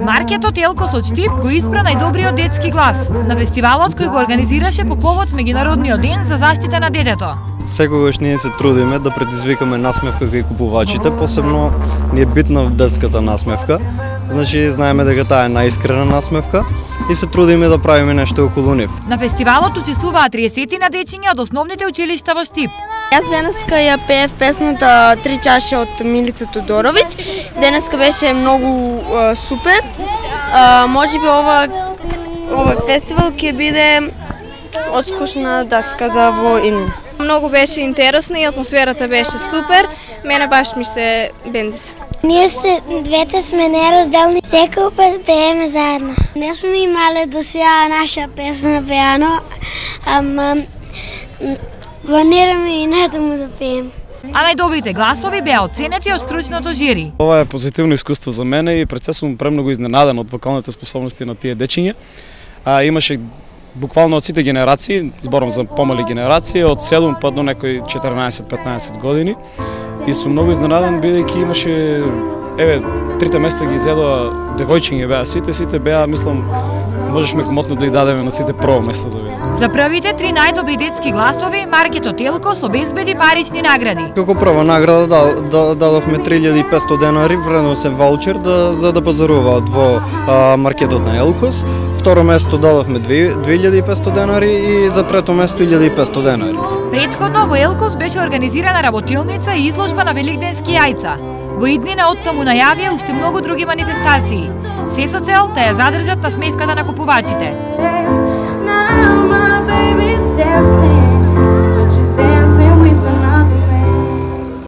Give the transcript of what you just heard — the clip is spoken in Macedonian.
Маркетот Елкос од Штип го избра најдобриот детски глас на фестивалот кој го организираше по повод Меѓународниот ден за заштита на детето. Секогаш ние се трудиме да предизвикаме насмевка кај купувачите, посебно ни е битна детската насмевка. Значи знаеме дека таа е најискрена насмевка и се трудиме да правиме нешто околу нив. На фестивалот учествуваа 30 на дечиња од основните училишта во Штип. Јас денеска ја пеев песната "Три чаши" од Милица Тодоровиќ. Денеска беше многу супер. Можеби овој фестивал ќе биде одскушна даска во иднина. Многу беше интересно и атмосферата беше супер. Мене баш ми се бендиса. Ние двете сме неразделни, секој пат пееме заедно. Не сме имале до сега наша песна пеано, ама планираме и натаму да пеем. А најдобрите гласови беа оценети од стручното жири. Ова е позитивно искуство за мене и пред се сум премногу изненаден од вокалните способности на тие дечиња. Имаше буквално од сите генерации, зборам за помали генерации, од 7 па до некои 14-15 години. И сум многу изненаден бидејќи имаше, трите места ги изедоа девојчиња беа сите беа, мислам, можешме комотно да ја дадеме на сите прво место да видиме. За првите 3 најдобри детски гласови, Маркетот Елкос обезбеди парични награди. Како прва награда дадовме 3500 денари вредносен ваучер за да пазаруваат во Маркетот на Елкос. Второ место дадовме 2500 денари и за трето место 1500 денари. Претходно во Елкос беше организирана работилница и изложба на великденски јајца. Во иднина оттаму најавија уште многу други манифестации. Се со цел да ја задржат насмевката на купувачите. Now my baby's dancing.